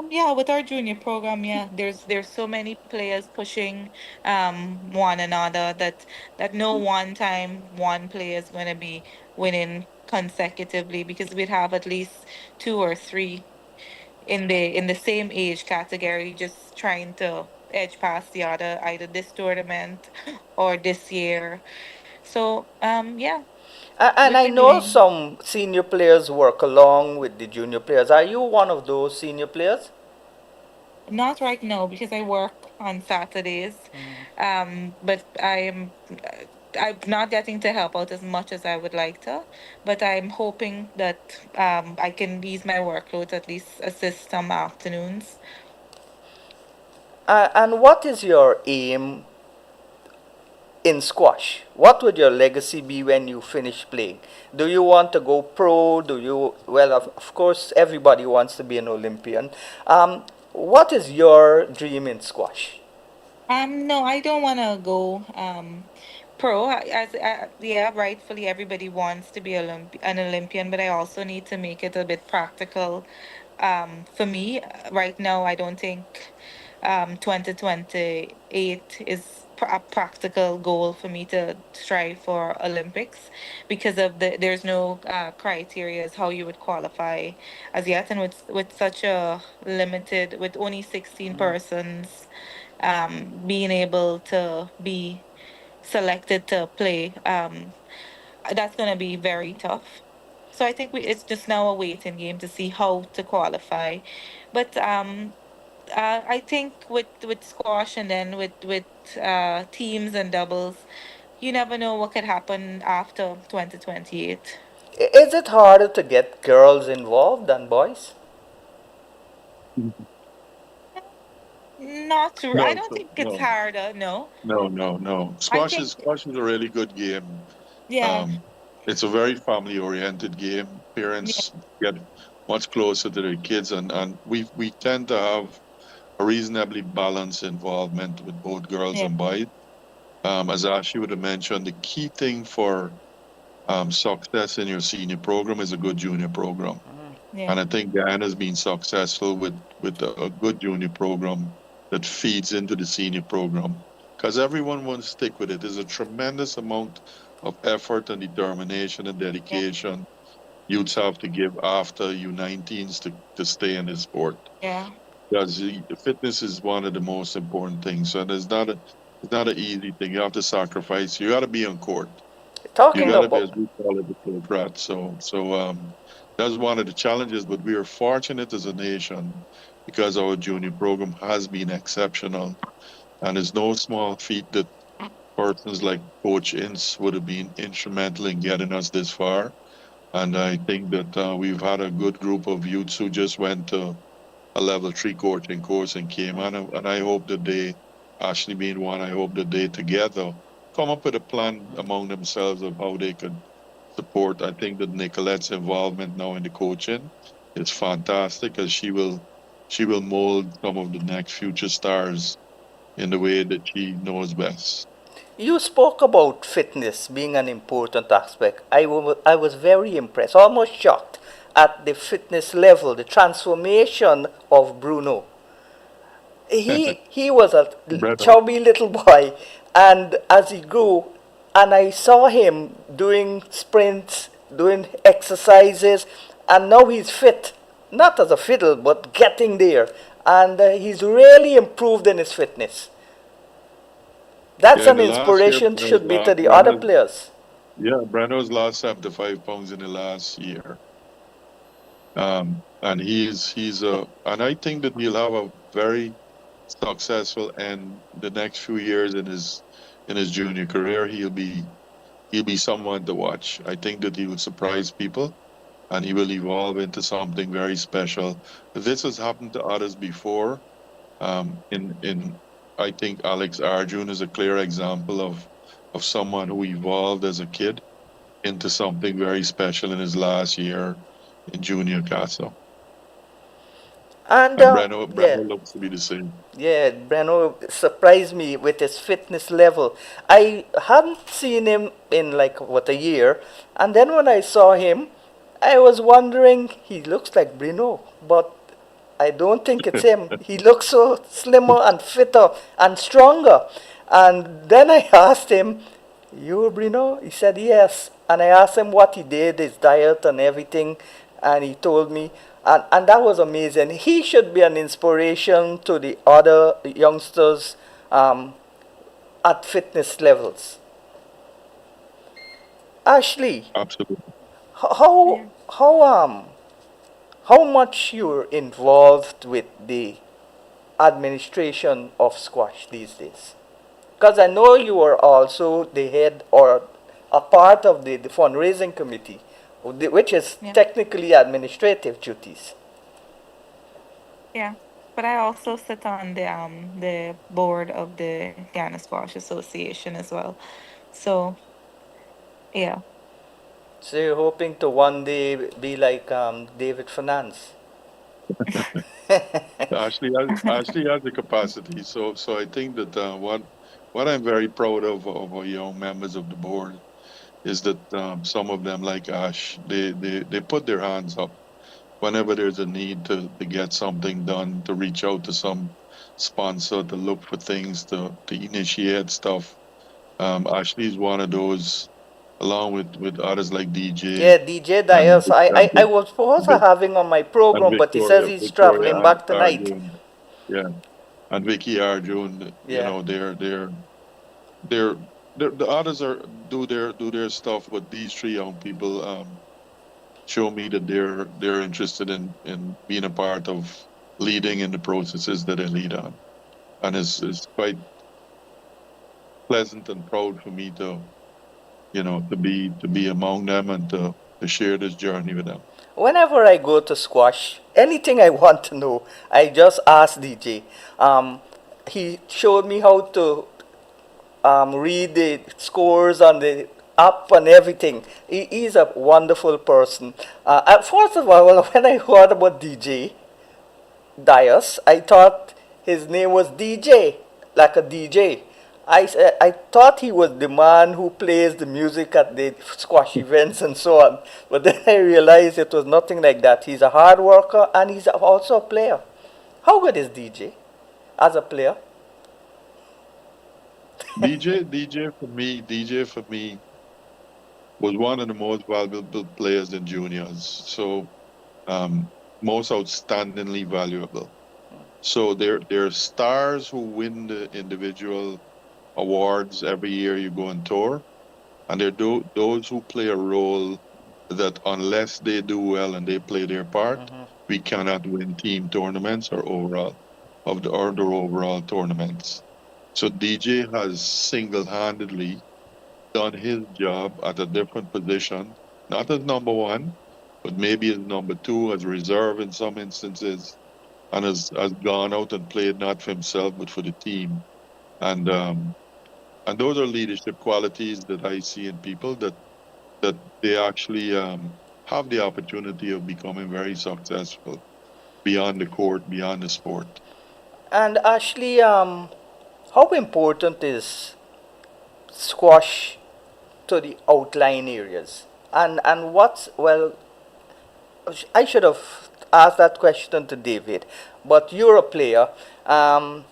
Yeah, with our junior program, yeah, there's so many players pushing one another that no one time one player is going to be winning consecutively because we'd have at least two or three in the same age category just trying to edge past the other either this tournament or this year. So yeah, And we've I been know doing. some senior players work along with the junior players. Are you one of those senior players? Not right now because I work on Saturdays. But I'm not getting to help out as much as I would like to. But I'm hoping that I can ease my workload to at least assist some afternoons. And what is your aim in squash? What would your legacy be when you finish playing? Do you want to go pro? Do you, well, of course, everybody wants to be an Olympian. What is your dream in squash? No, I don't want to go pro. Yeah, rightfully everybody wants to be an Olympian, but I also need to make it a bit practical. For me, right now, I don't think 2028 is a practical goal for me to strive for Olympics because of there's no criteria as how you would qualify as yet, and with such a limited with only 16 persons being able to be selected to play, that's going to be very tough. So I think it's just now a waiting game to see how to qualify. But I think with squash and then with teams and doubles, you never know what could happen after 2028. Is it harder to get girls involved than boys? I No, don't so, think it's no, harder. No, no. I think Squash is a really good game. yeah, Um, it's a very family-oriented game. yeah, Parents get much closer to their kids, and we tend to have a reasonably balanced involvement with both girls yeah, and boys. As Ashley would have mentioned, the key thing for success in your senior program is a good junior program. yeah, And I think Guyana's been successful with a good junior program that feeds into the senior program because everyone wants to stick with it. There's a tremendous amount of effort and determination and yeah, dedication youths have to give after U19s to stay in the sport. yeah, Because the fitness is one of the most important things. And it's not an easy thing. You have to sacrifice. You got to be on court. You Talking yeah, got to be, about as we call it, the full rat. That's one of the challenges, but we are fortunate as a nation because our junior program has been exceptional. And it's no small feat that persons like Coach Ince would have been instrumental in getting us this far. And I think that we've had a good group of youths who just went to a level three coaching course and came on. And I hope that they, Ashley being one, I hope that they together come up with a plan among themselves of how they could support. I think that Nicolette's involvement now in the coaching is fantastic as she will mold some of the next future stars in the way that she knows best. you spoke about fitness being an important aspect. I was very impressed, almost shocked at the fitness level, the transformation of Bruno. He was a Brother. chubby little boy, and as he grew, and I saw him doing sprints, doing exercises, and now he's fit, not as a fiddle, but getting there, and he's really improved in his fitness. That's Yeah, in an the last year, inspiration should be to the other players. Breno's lost 75 pounds in the last year. And and I think that he'll have a very successful and the next few years in his junior career. He'll be someone to watch. I think that he will surprise people and he will evolve into something very special. This has happened to others before. In I think Alex Arjun is a clear example of someone who evolved as a kid into something very special in his last year in junior castle. And And yeah, Breno looks to be the same. yeah, Breno surprised me with his fitness level. I hadn't seen him in like what a year, and then when I saw him, I was wondering he looks like Breno, but I don't think it's him. He looks so slimmer and fitter and stronger. And then I asked him, you Bruno? He said yes. And I asked him what he did, his diet and everything, and he told me. And that was amazing. He should be an inspiration to the other youngsters at fitness levels. Ashley, Absolutely. how how much you're involved with the administration of squash these days? Because I know you are also the head or a part of the fundraising committee, which is Yeah. technically administrative duties. Yeah. But I also sit on the board of the Guyana Squash Association as well. So yeah. So you're hoping to one day be like David Finance. Ashley has the capacity. So I think that what I'm very proud of our young members of the board is that some of them, like Ash, they put their hands up whenever there's a need to get something done, to reach out to some sponsor, to look for things, to initiate stuff. Ashley is one of those, along with others like DJ Yeah, DJ and Dias. I was supposed to Vic, have him on my and program, but he says Victoria, he's Victoria traveling and back tonight. Arjun, yeah, and Vicky Arjun. You Yeah. know, they're the others are do their stuff, but these three young people show me that they're interested in being a part of leading in the processes that they lead on, and it's quite pleasant and proud for me to be among them and to share this journey with them. Whenever I go to squash, anything I want to know, I just ask DJ. He showed me how to read the scores on the app and everything. He's a wonderful person. First of all, when I heard about DJ Dias, I thought his name was DJ, like a DJ. I thought he was the man who plays the music at the squash events and so on. But then I realized it was nothing like that. He's a hard worker and he's also a player. How good is DJ as a player? DJ for me was one of the most valuable players in juniors. So most outstandingly valuable. So there are stars who win the individual awards every year you go on tour, and there are those who play a role that unless they do well and they play their part, we cannot win team tournaments or overall tournaments. So DJ has single-handedly done his job at a different position, not as number one, but maybe as number two, as reserve in some instances, and has gone out and played not for himself but for the team. And those are leadership qualities that I see in people that they actually have the opportunity of becoming very successful beyond the court, beyond the sport. And Ashley, how important is squash to the outlying areas? And what's well, I should have asked that question to David, but you're a player. Um,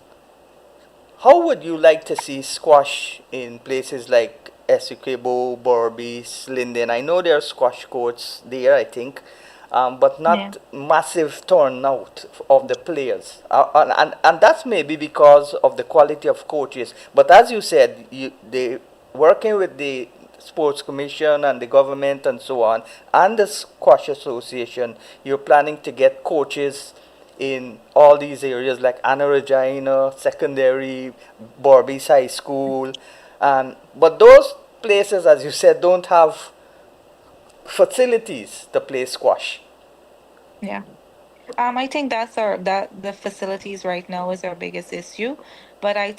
how would you like to see squash in places like Essequibo, Berbice, Linden? I know there are squash courts there, I think, but Yeah. not massive turnout of the players. And that's maybe because of the quality of coaches. But as you said, they working with the sports commission and the government and so on, and the squash association, you're planning to get coaches in all these areas like Anna Regina, secondary, Borby's High School. But those places, as you said, don't have facilities to play squash. Yeah. I think that the facilities right now is our biggest issue, but I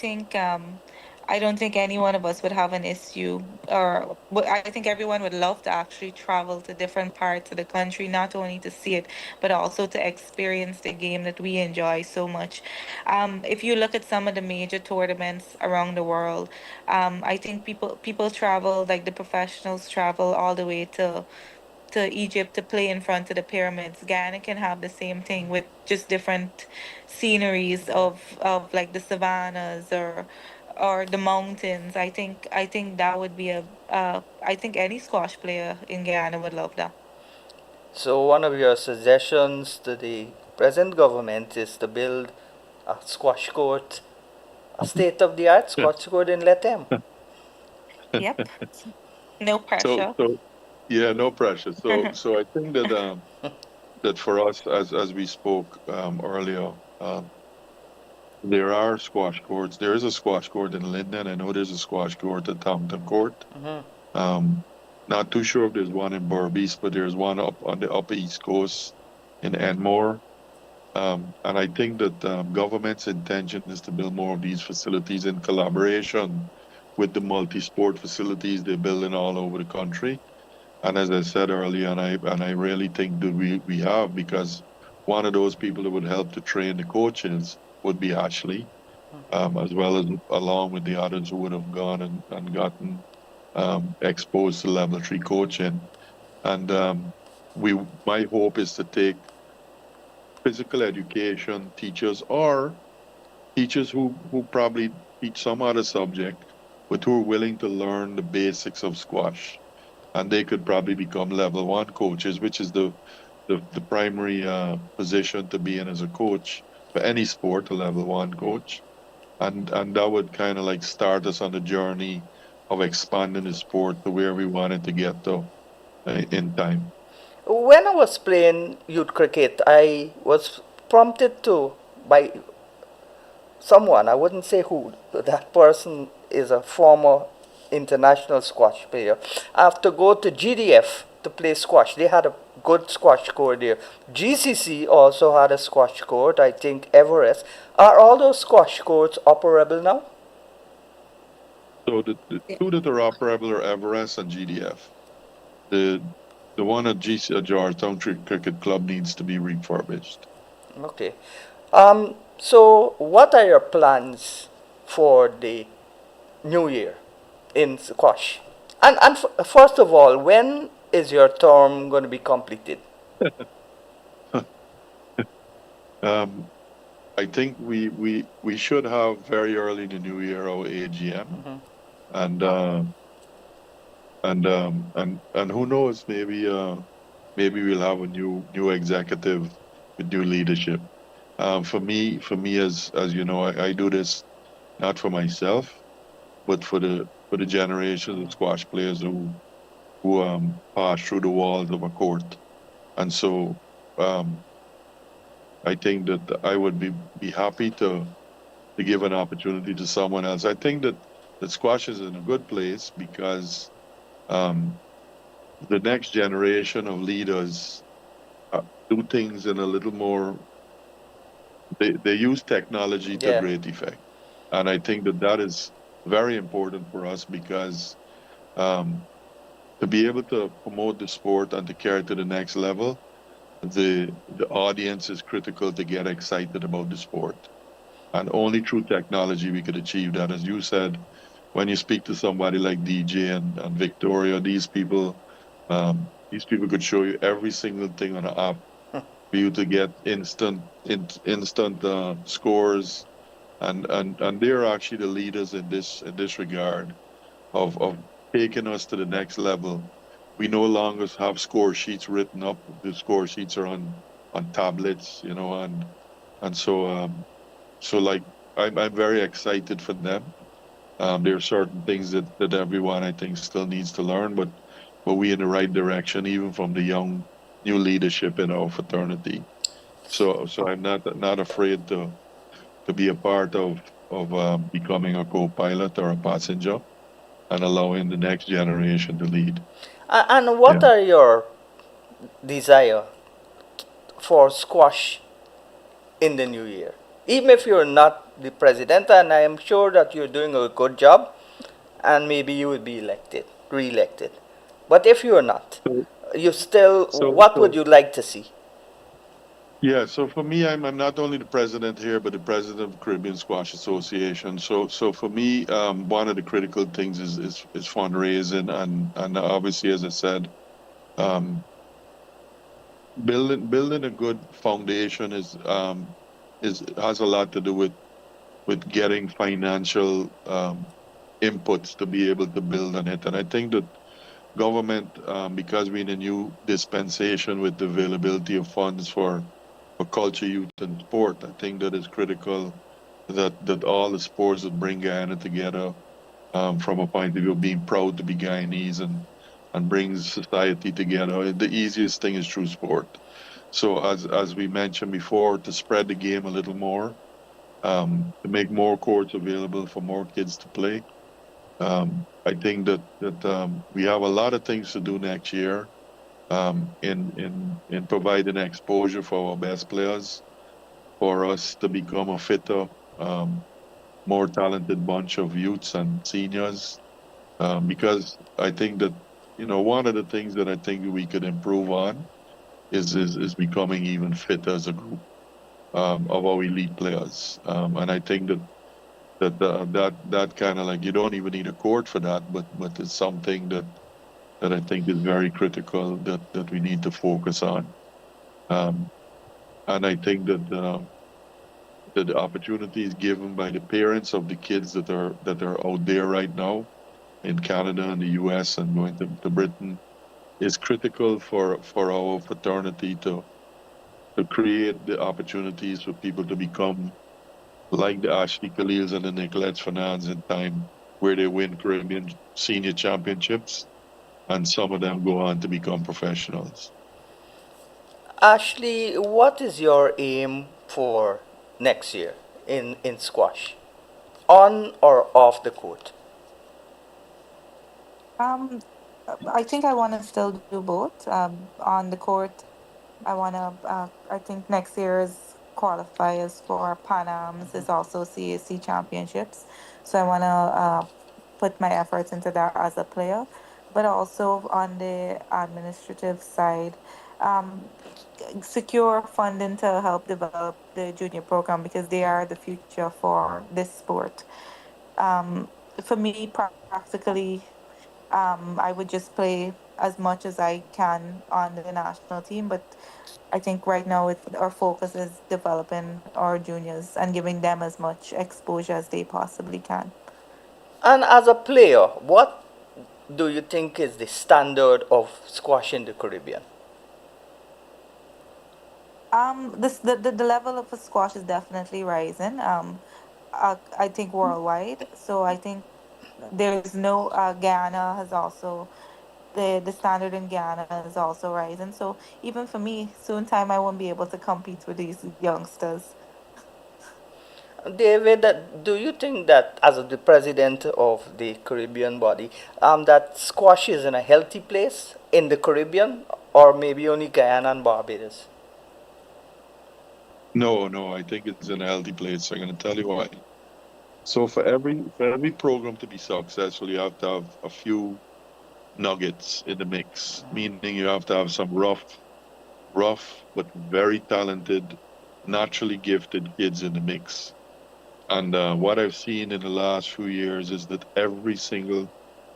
don't think any one of us would have an issue, or I think everyone would love to actually travel to different parts of the country, not only to see it, but also to experience the game that we enjoy so much. If you look at some of the major tournaments around the world, I think people travel, like the professionals travel all the way to Egypt to play in front of the pyramids. Guyana can have the same thing with just different sceneries of like the savannas or the mountains. I think that would be I think any squash player in Guyana would love that. So one of your suggestions to the present government is to build a squash court, a state-of-the-art squash court in Letem. Yep. No So, pressure. so yeah, no pressure. So I think that that for us, as we spoke earlier, there are squash courts. There is a squash court in Linden. I know there's a squash court at Taunton Court. Um, Not too sure if there's one in Berbice, but there's one up on the upper East Coast in Enmore. And I think that government's intention is to build more of these facilities in collaboration with the multi-sport facilities they're building all over the country. And as I said earlier, and I really think that we have, because one of those people that would help to train the coaches would be Ashley, as well as along with the others who would have gone and gotten exposed to level 3 coaching. And my hope is to take physical education teachers or teachers who probably teach some other subject, but who are willing to learn the basics of squash. And they could probably become level 1 coaches, which is the primary position to be in as a coach for any sport, a level 1 coach. And that would kind of like start us on the journey of expanding the sport to where we wanted to get to in time. When I was playing youth cricket, I was prompted to by someone, I wouldn't say who, that person is a former international squash player. I have to go to GDF to play squash. They had a good squash court there. GCC also had a squash court, I think Everest. Are all those squash courts operable now? So the two that are operable are Everest and GDF. The one at Georgetown Cricket Club needs to be refurbished. Okay. So what are your plans for the new year in squash? And first of all, when is your term going to be completed? I think we should have very early in the new year our AGM, and who knows, maybe we'll have a new executive with new leadership. For me, as you know, I do this not for myself, but for the generations of squash players who pass through the walls of a court. And so I think that I would be happy to give an opportunity to someone else. I think that squash is in a good place because the next generation of leaders do things in a little more. They use technology to great effect, and I think that is very important for us because to be able to promote the sport and to carry it to the next level, the audience is critical to get excited about the sport. And only through technology we could achieve that. As you said, when you speak to somebody like DJ and Victoria, these people could show you every single thing on the app for you to get instant scores, and they're actually the leaders in this regard of taking us to the next level. We no longer have score sheets written up. The score sheets are on tablets, and so like I'm very excited for them. There are certain things that everyone, I think, still needs to learn, but we're in the right direction, even from the new leadership in our fraternity. So I'm not afraid to be a part of becoming a co-pilot or a passenger and allowing the next generation to lead. And what are your desire for squash in the new year? Even if you're not the president, and I am sure that you're doing a good job, and maybe you will be re-elected. But if you're not, what would you like to see? Yeah, so for me, I'm not only the president here, but the president of the Caribbean Squash Association. So for me, one of the critical things is fundraising, and obviously, as I said, building a good foundation is has a lot to do with getting financial inputs to be able to build on it. And I think that government, because we're in a new dispensation with the availability of funds for culture, youth, and sport, I think that is critical that all the sports that bring Guyana together, from a point of view of being proud to be Guyanese and brings society together. The easiest thing is through sport. So as we mentioned before, to spread the game a little more, to make more courts available for more kids to play. I think that we have a lot of things to do next year, in providing exposure for our best players, for us to become a fitter, more talented bunch of youths and seniors. Because I think that, one of the things that I think we could improve on is becoming even fitter as a group, of our elite players. And I think that kind of, like, you don't even need a court for that, but it's something that I think is very critical that we need to focus on. Um, and I think that the opportunities given by the parents of the kids that are out there right now in Canada and the US and going to Britain is critical for our fraternity to create the opportunities for people to become like the Ashley Khalils and the Nicolettes Fernandes in time, where they win Caribbean senior championships, and some of them go on to become professionals. Ashley, what is your aim for next year in squash? On or off the court? Um, I think I want to still do both. On the court, I want to, I think next year's qualifiers for Pan Ams is also CAC championships. So I want to put my efforts into that as a player. But also on the administrative side, um, secure funding to help develop the junior program because they are the future for this sport. Um, for me, practically, I would just play as much as I can on the national team, but I think right now our focus is developing our juniors and giving them as much exposure as they possibly can. And as a player, what do you think is the standard of squash in the Caribbean? The level of squash is definitely rising. I think worldwide. So I think there's no Guyana has also the standard in Guyana is also rising. So even for me, soon time I won't be able to compete with these youngsters. David, do you think that as the president of the Caribbean body, that squash is in a healthy place in the Caribbean, or maybe only Guyana and Barbados? No, I think it's in a healthy place. I'm going to tell you why. So for every program to be successful, you have to have a few nuggets in the mix, meaning you have to have some rough but very talented, naturally gifted kids in the mix. And what I've seen in the last few years is that every single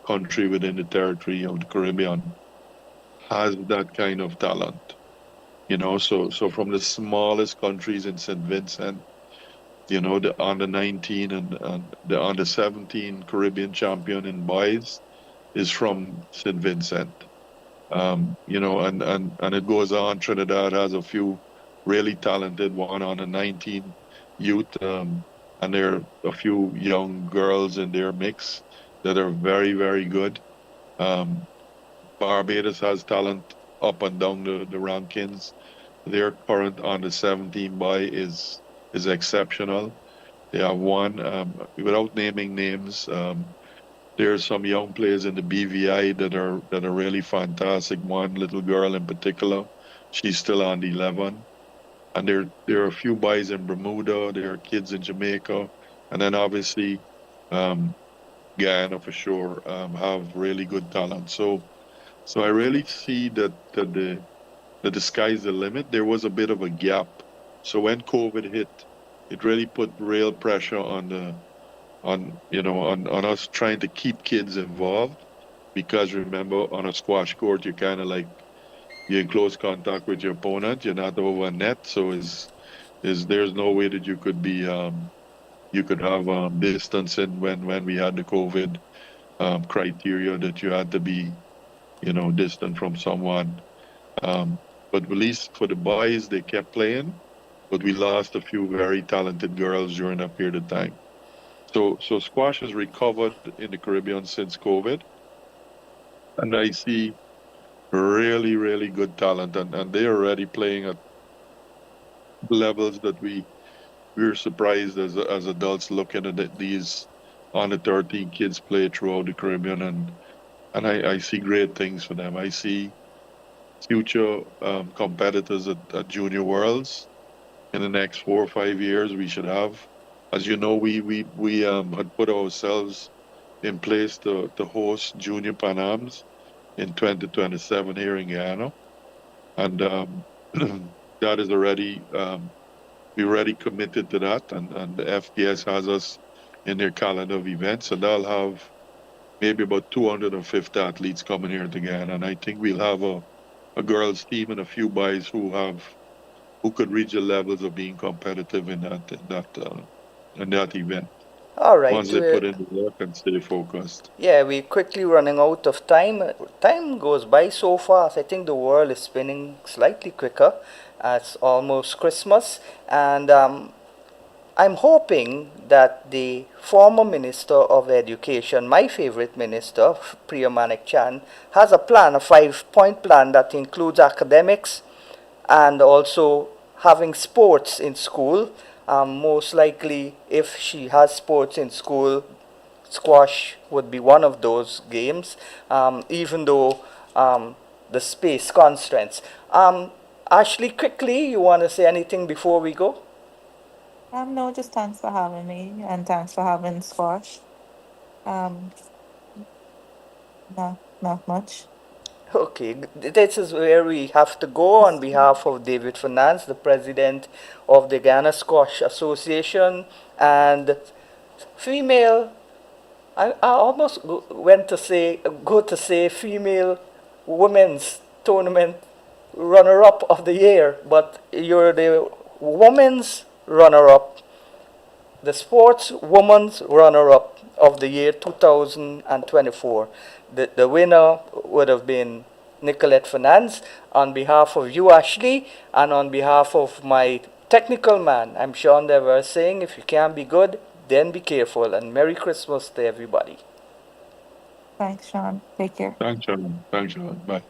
country within the territory of the Caribbean has that kind of talent. So from the smallest countries in St. Vincent, the under 19 and the under 17 Caribbean champion in boys is from St. Vincent. And it goes on. Trinidad has a few really talented one on a 19 youth, and there are a few young girls in their mix that are very, very good. Um, Barbados has talent up and down the rankings. Their current under 17 boy is exceptional. They have one, without naming names. There's some young players in the BVI that are really fantastic. One little girl in particular, she's still on the 11. And there are a few boys in Bermuda. There are kids in Jamaica, and then obviously, um, Guyana for sure, have really good talent. So I really see that the sky's the limit. There was a bit of a gap. So when COVID hit, it really put real pressure on us trying to keep kids involved, because remember, on a squash court you're kind of like you're in close contact with your opponent. You're not over a net, so is there's no way that you could have distancing when we had the COVID criteria that you had to be distant from someone. But at least for the boys, they kept playing, but we lost a few very talented girls during that period of time. So squash has recovered in the Caribbean since COVID, and I see really, really good talent, and they're already playing at levels that we're surprised as adults looking at these under 13 kids play throughout the Caribbean, and I see great things for them. I see future competitors at Junior Worlds in the next 4 or 5 years. We should have, as you know, we had put ourselves in place to host Junior Pan Ams in 2027 here in Guyana, and that is already we're already committed to that, and the FPS has us in their calendar of events, and they'll have maybe about 250 athletes coming here to Guyana, and I think we'll have a girls team and a few boys who could reach the levels of being competitive in that event. All right. Once they put in the work and stay focused. Yeah, we're quickly running out of time. Time goes by so fast. I think the world is spinning slightly quicker. It's almost Christmas, and I'm hoping that the former Minister of Education, my favorite minister, Priya Manik Chan, has a plan, a 5-point plan that includes academics and also having sports in school. Most likely, if she has sports in school, squash would be one of those games, even though the space constraints. Ashley, quickly, you want to say anything before we go? No, just thanks for having me and thanks for having squash. No, not much. Okay, this is where we have to go on behalf of David Fernandez, the president of the Guyana Squash Association, and female. I almost went to say female women's tournament runner-up of the year, but you're the women's runner-up, the sports women's runner-up of the year 2024. The winner would have been Nicolette Fernandez. On behalf of you, Ashley, and on behalf of my technical man, I'm Sean Dever, saying if you can't be good, then be careful, and Merry Christmas to everybody. Thanks, Sean. Take care. Thanks, Sean. Bye.